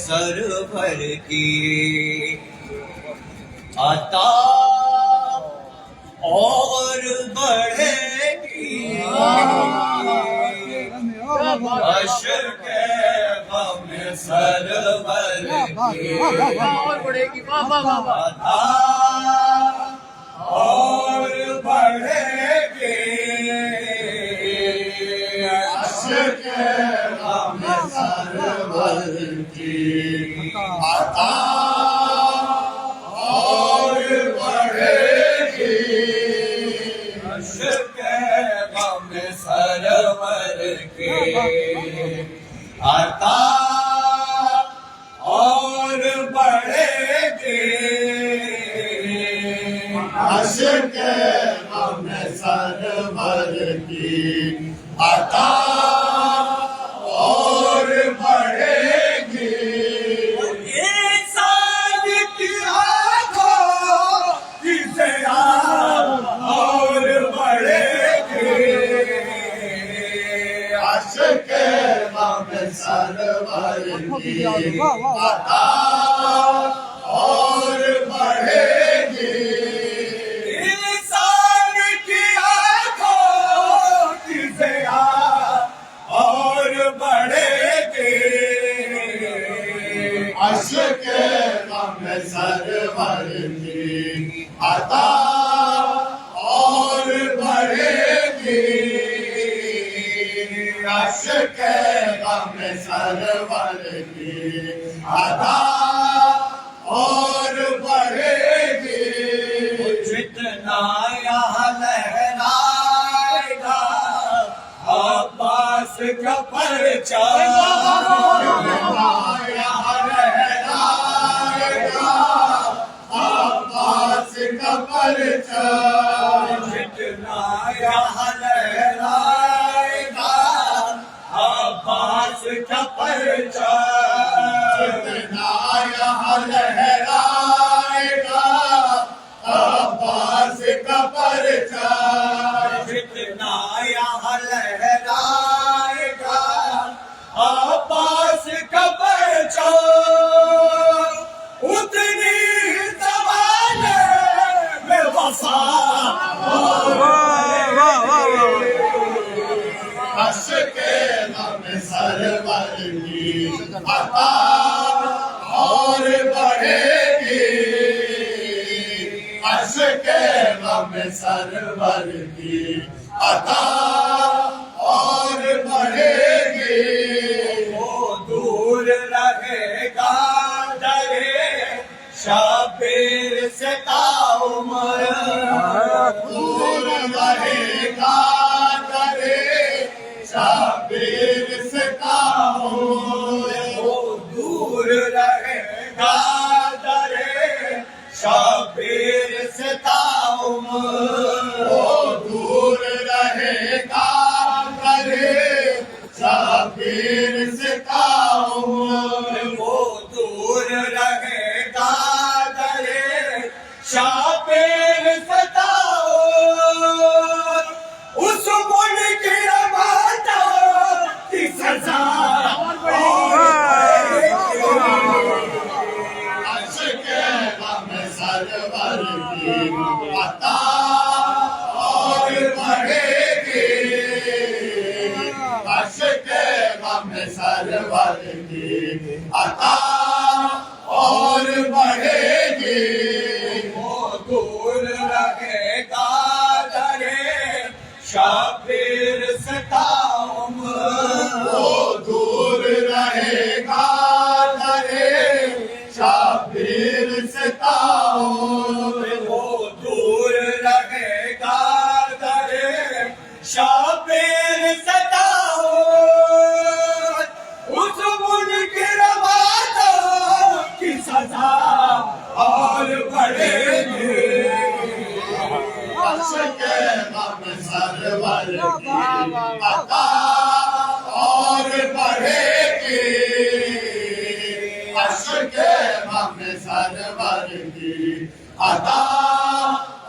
سرور کی عطا اور بڑھے گی اشک غم سرور کی عطا اور بڑھے گی اشک غم سرور کی عطا اور بڑھے گی اشک غم سرور کی عطا اور بڑھے گی اشک غم سرور کی عطا اور بڑھے گی انسان کی آنکھوں کی ضیا اور بڑھے گی اشک غم سرور کی عطا اور بڑھے گی انسان کی آنکھوں کی ضیا اور بڑھے گی اشک غم سرور کی عطا اور بڑھے گی اشک غم سرور کی عطا اور بڑھے گی جتنا یہاں لہرائے گا عباس کا پرچم یہاں لہرائے گا عباس کا پرچم جتنا یہاں لہرائے گا عباس کا پرچم جتنا یہاں لہرائے گا عباس کا پرچم جتنا یہاں لہرائے گا عباس کا پرچم اتنی زمانے میں وفا اشک غم سرور کی عطا اور بڑھے گی اشک غم سرور کی عطا اور بڑھے گی وہ دور رہے گا درے شبیر سے تاعمر دور رہے گا درے شبیر سے تاعمر وہ دور رہے گا درے شبیر سے تاعمر وہ دور رہے گا درے شبیر سے تاعمر وہ دور رہے گا درے شبیر سے تاعمر اس ملک رماتا کی سزا اشک غم سرور کی عطا اور بڑھے گی اشک غم سرور کی عطا اور بڑھے گی وہ دور رہے گا درے شبیر سے تاعمر وہ دور رہے گا درے شبیر سے تاعمر وہ دور رہے گا درے شبیر سے تاعمر اس ملک رماتا کی سزا اور بڑھے گی اشک غم سرور کی عطا اور بڑھے گی اشک غم سرور کی عطا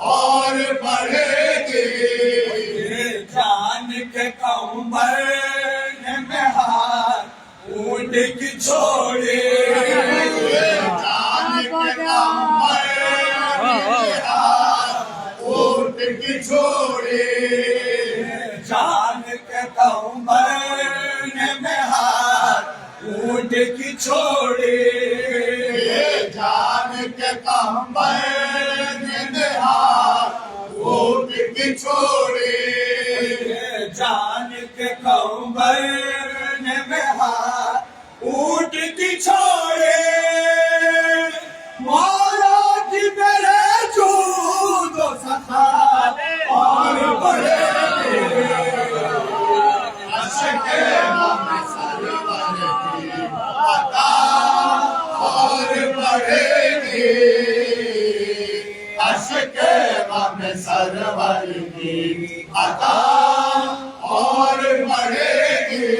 اور بڑھے گی جان کے کمبر میں ہاتھ اونٹ کی چھوڑے کی چھوڑی جان کے کہوں بھرنے میں ہاتھ اونٹ کی چھوڑی جان کے کمبر میں ہاتھ اونٹ کی چھوڑی جان کے کہوں بھرنے میں ہاتھ اونٹ کی چھوڑی مولا کی میرے جود و سخا اور بڑے عشق غم سرور کی عطا اور بڑھے گی عشق غم سرور کی عطا اور بڑھے گی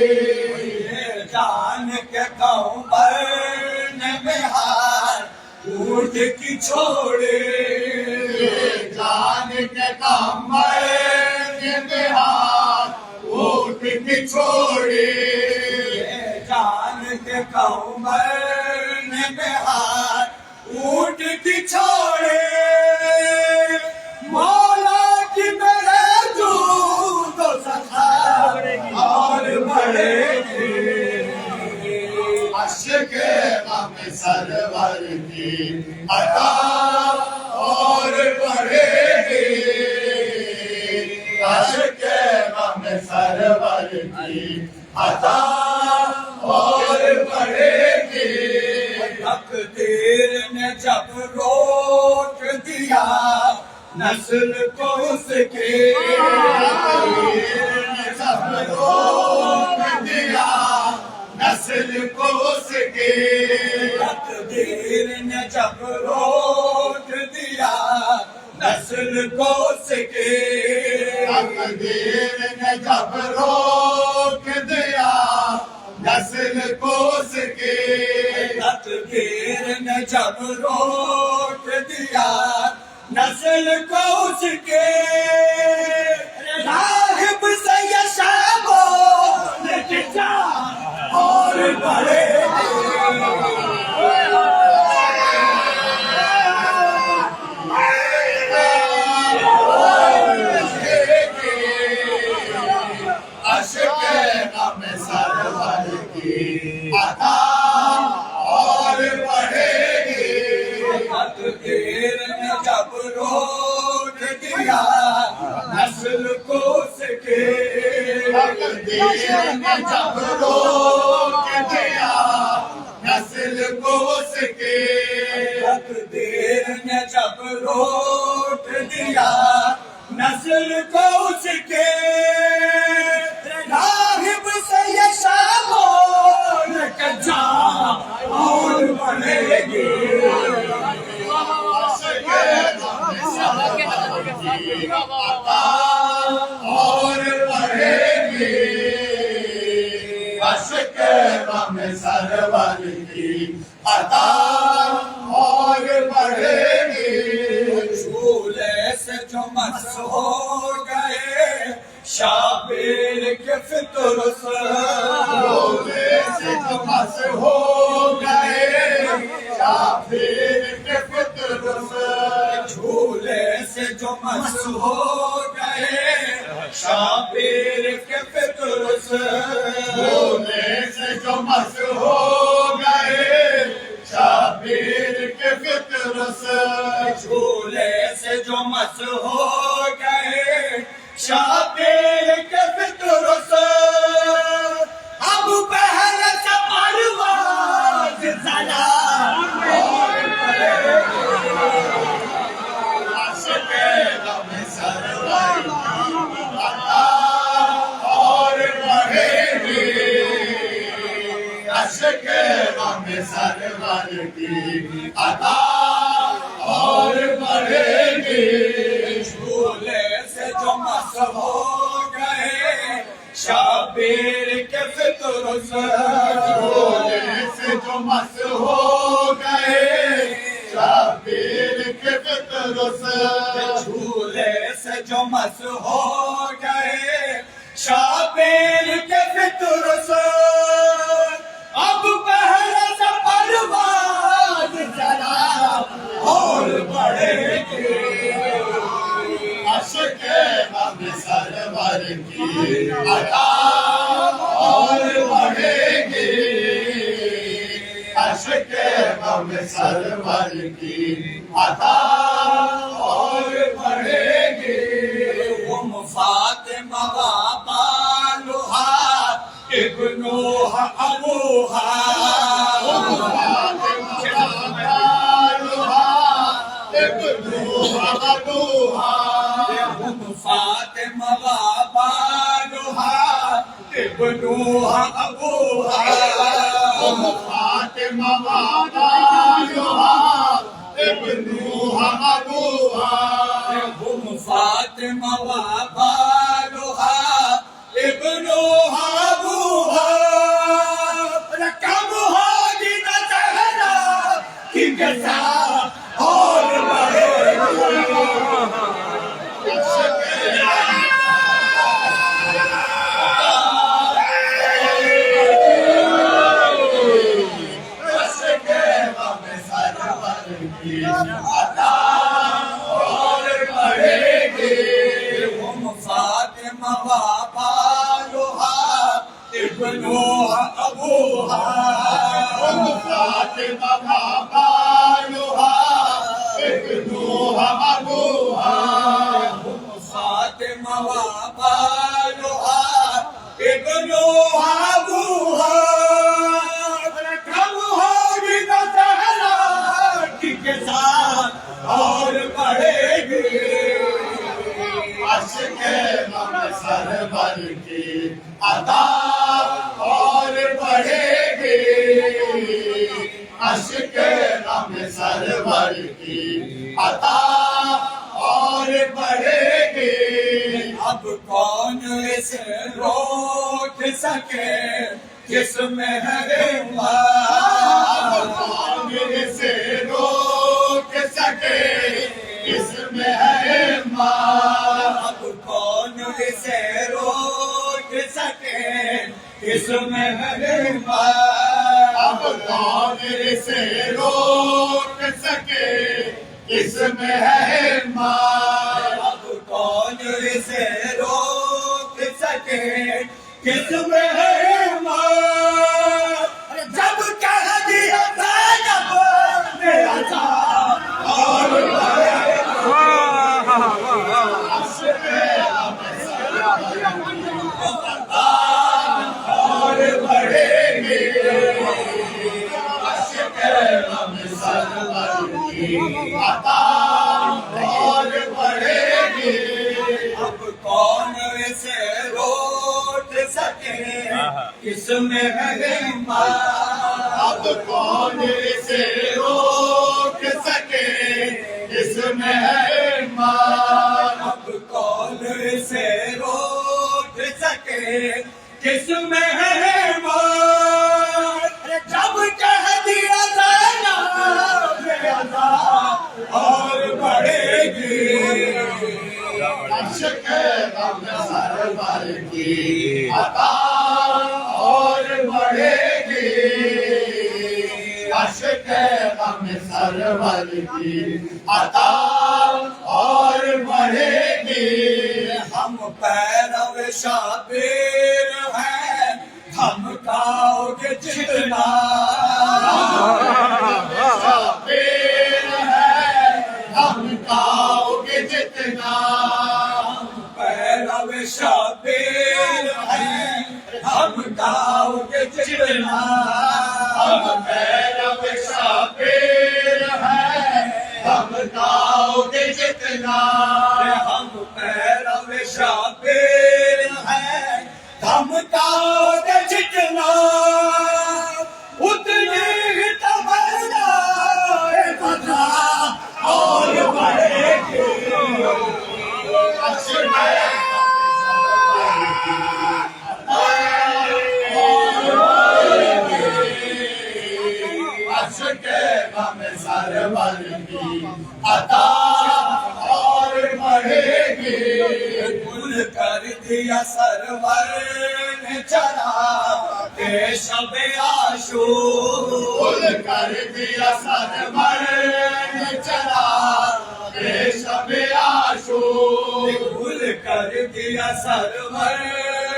جان کے کہوں بھرنے میں ہاتھ اونٹ کی چھوڑی جان کے کمبر میں ہاتھ اونٹ کی چھوڑی جان کے کہوں بھرنے میں ہاتھ اونٹ کی چھوڑی مولا کی میرے جود و سخا اور بڑھے گی عشق غم سرور کی عطا اور بڑھے گی عشق غم سرور کی عطا اور بڑھے گی تقدیر نے جب روک دیا نسل کو اس کے سب روک دیا نسل کو اس کے تقدیر نے جب روک دیا نسل کو اس کے تقدیر نے جب روک دیا نسل کو اس کے تقدیر نے جب روک دیا نسل کو اس کے راہب سے یہ شابوں نے جا اور بڑے عشق غم سرور کی عطا اور بڑھے گی تقدیر نے جب روک دیا نسل کو اس کے تقدیر نے جب روک دیا نسل کو اس کے تقدیر نے جب روک دیا نسل کو اس کے راہب سے یہ شاموں نے جا اور بڑھے گی عشق غم سرور کی عطا اور بڑھے گی عشق غم سرور کی عطا اور بڑھے گی جھولے سے جو مس ہو گئے شابیر کے فطر سے جھولے سے جو مس ہو گئے شابیر کے فطر سے جھولے سے جو مس ہو گئے شابیر کے فطر سے جھولے سے جو مس ہو گئے شابیر کے فطر سے جھولے سے جو مس ہو گئے شابیر کے فطر سے اب پہلے سے پرواز زدہ عشق غم سرور کی عطا اور بڑھے گی عشق غم سرور کی عطا اور بڑھے گی جھولے سے جو مس ہو گئے شابیر کے فطر سے جھولے سے جو مس ہو گئے شابیر کے فطر سے جھولے سے جو مس ہو گئے شابیر کے فطر سے اب پہلے سے پرواز ذرا اور بڑھے گی عاشق غم سرور کی عطا اور بڑھے گی عاشق غم سرور کی عطا اور بڑھے گی فاطمہ بالها ابنها ابوها فاطمہ بالها ابنها ابوها فاطمہ بالها ابنها ابوها فاطمہ بالها ابنها ابوها رقمها جن چہرہ کی گزا اور بڑھے فاطمہ بالها ابنها ابوها فاطمہ بالها ابنها ابوها فاطمہ بالها ابنها ابوها رقمها جن چہرہ کی ساتھ اور بڑھے گی عاشق غم سرور کی عطا اور بڑھے گی عاشق غم سرور کی عطا اور بڑھے گی اب کون اسے روک سکے جس میں ہے اب کون اسے روک سکے اس میں ہے ماں اب کون اسے روک سکے اس میں ہے اب کون اسے روک سکے اس میں ہے ماں اب کون اسے روک سکے کس میں ہے جب کہہ دیا زینب نے عذاب اور بڑھے گی عاشق غم سرور کی عطا اور بڑھے گی اب کون اسے روک سکے کس میں ہے اب کون اسے روک سکے اس میں ہے ماں اب کون اسے روک سکے کس میں ہے جب کہہ دیا زینب نے عذاب اور بڑھے گی عاشق غم سرور کی عطا اور بڑھے گی عاشق غم سرور کی عطا اور بڑھے گی ہم پیرو شابیر ہیں دھمکاؤ گے جتنا شابیر ہے دھمکاؤ گے جتنا پیرو شابیر ہیں دھمکاؤ گے جتنا ہم پیرو شابیر ہے دھمکاؤ گے جتنا ہم پیرو شابیر ہیں دھمکاؤ گے جتنا اتنی ہی تمنا بدلا اور بڑھے گی عاشق غم سرور کی عطا اور بڑھے گی گل کر دیا سرور نے چلا شب عاشور گل کر دیا سرور نے چلا شب عاشور کر دیا سرور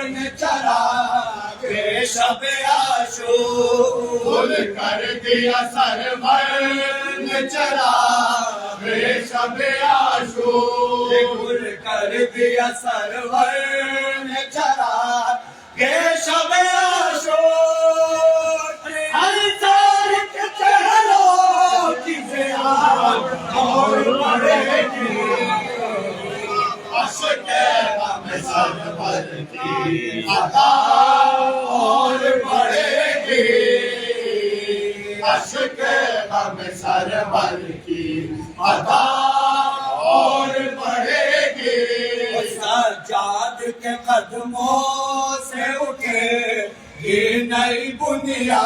نے چراغ شب عاشور گل کر دیا سرور نے چراغ شب عاشور گل کر دیا سرور نے چراغ شب عاشور ہر تار کے چہروں کی زیاد اور بڑھے گی عشق غم سرور کی عطا اور بڑھے گی عشق غم سرور کی عطا اور بڑھے گی سجاد کے قدموں سے اٹھے یہ نئی بنیاد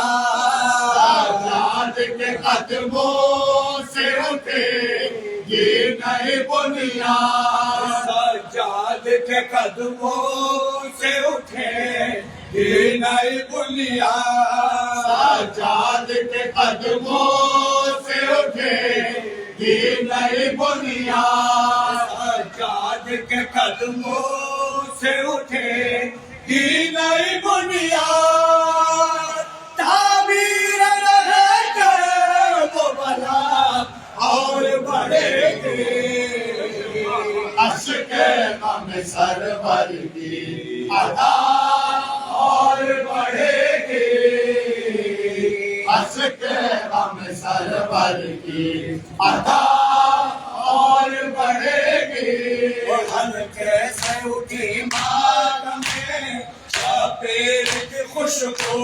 سجاد کے قدموں سے اٹھے یہ نئی بنیاد سجاد کے قدموں سے اٹھے یہ نئی بنیاد سجاد کے قدموں سے اٹھے یہ نئی بنیاد سجاد کے قدموں سے اٹھے یہ نئی بنیاد تعبیر رہے گے وہ بلا اور بڑھے گی عشق غم سرور کی عطا اور بڑھے گی عشق غم سرور کی عطا اور بڑھے گی ہلکے سے اٹھی ماتم میں شبیر کی خوشبو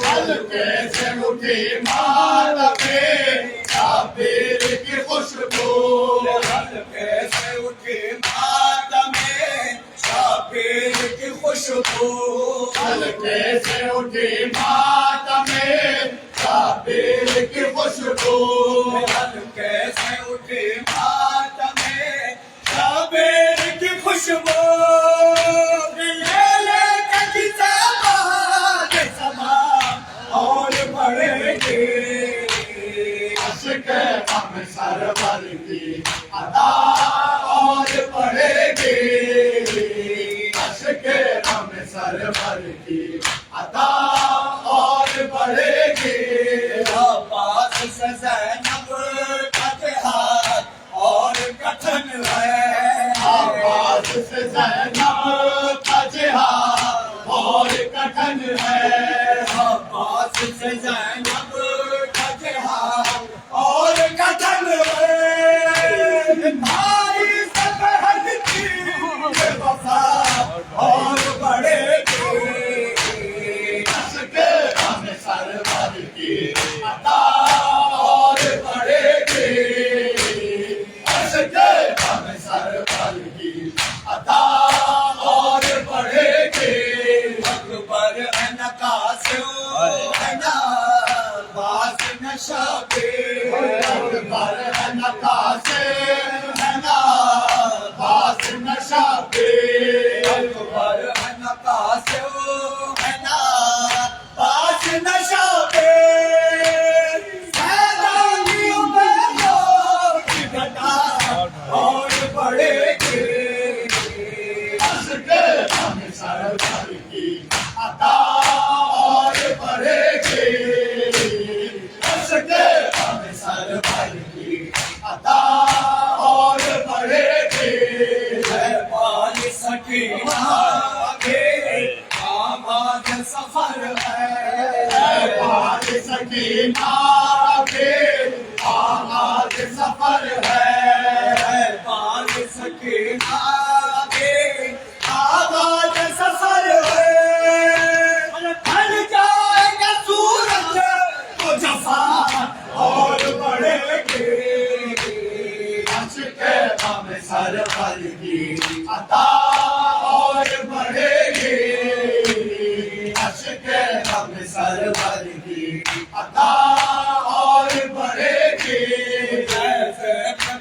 ہلکے سے اٹھی مال میں شبیر کی خوشبو ہلکے سے اٹھی ماتم میں شبیر کی خوشبو ہلکے سے اٹھی مات میں شبیر کی خوشبو ہلکے سے اٹھی ماتم میں شبیر کی خوشبو لے لے کے سما اور بڑھے گی عشق غم سرور کی عطا اور بڑھے گی عشق غم سرور کی عطا اور بڑھے گی عباس سے زینب کا جہاد اور کٹھن ہے آواز سے زینب کا جہاد اور کٹھن ہے عباس سے زینب کا جہاد اور کٹھن ہے بھائی سے بہن کی بے وفا اور بڑھے گی عشق غم سرور کی عطا اور بڑھے گی عشق غم سرور کی عطا اور بڑھے گی اکبر ہے نا قاسم ہے نا باز نشہ پہ اکبر ہے نا قاسم ہے نا باز نشہ پہ اکبر ہے نا قاسم ہے نا باز نشہ پہ سیدانیوں میں لوگ کی گھٹا اور بڑھے گی عشق غم سرور کی عطا اور بڑھے گی عشق غم سرور کی عطا اور بڑھے گی ہے پالی سکینہ کے آباد سفر ہے پاک سکینہ کے آغاز سفر ہے پالی سکینہ کے آباد سفر ہے ڈھل جائے گا سورج تو جفا اور بڑھے گی عشق غم سرور کی عطا اور بڑھے گی عشق غم سرور کی عطا اور بڑھے گی جیسے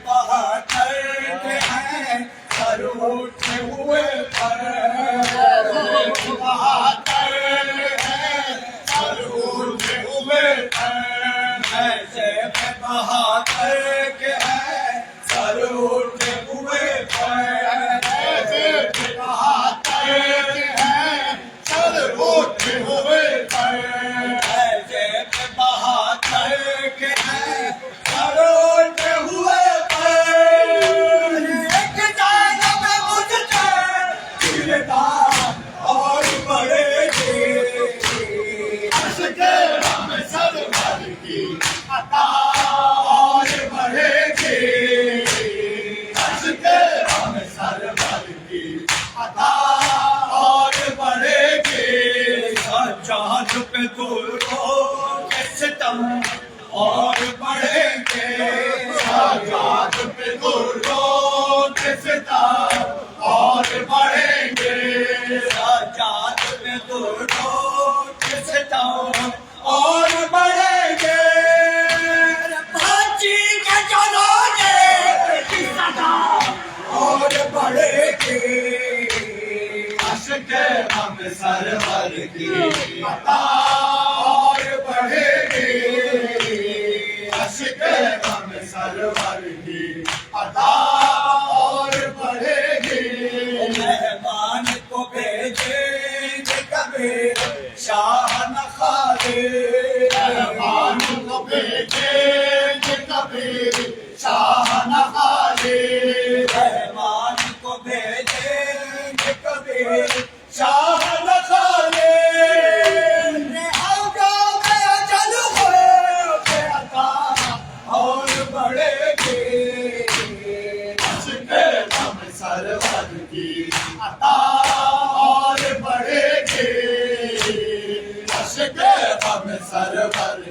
بہتر کے ہیں سر اٹھے ہوئے پر بہادر ہے سر اٹھے ہوئے ایسے بہتر کے ہیں سر اٹھے ہوئے پر گی عشق غم سرور کی عطا اور بڑھے گی عشق غم سرور کی عطا اور بڑھے گی مہمان کو بھیجیں گے کبیر شاہ نخالے مہمان کو بھیجیں گے کبیر شاہ نخالے مہمان کو بھیجیں گے کبیر شاہ نخالے آگاہ میں اجل ہوئے کہ عطا اور بڑھے گی عشق غم سرور کی عطا اور بڑھے گی عشق غم سرور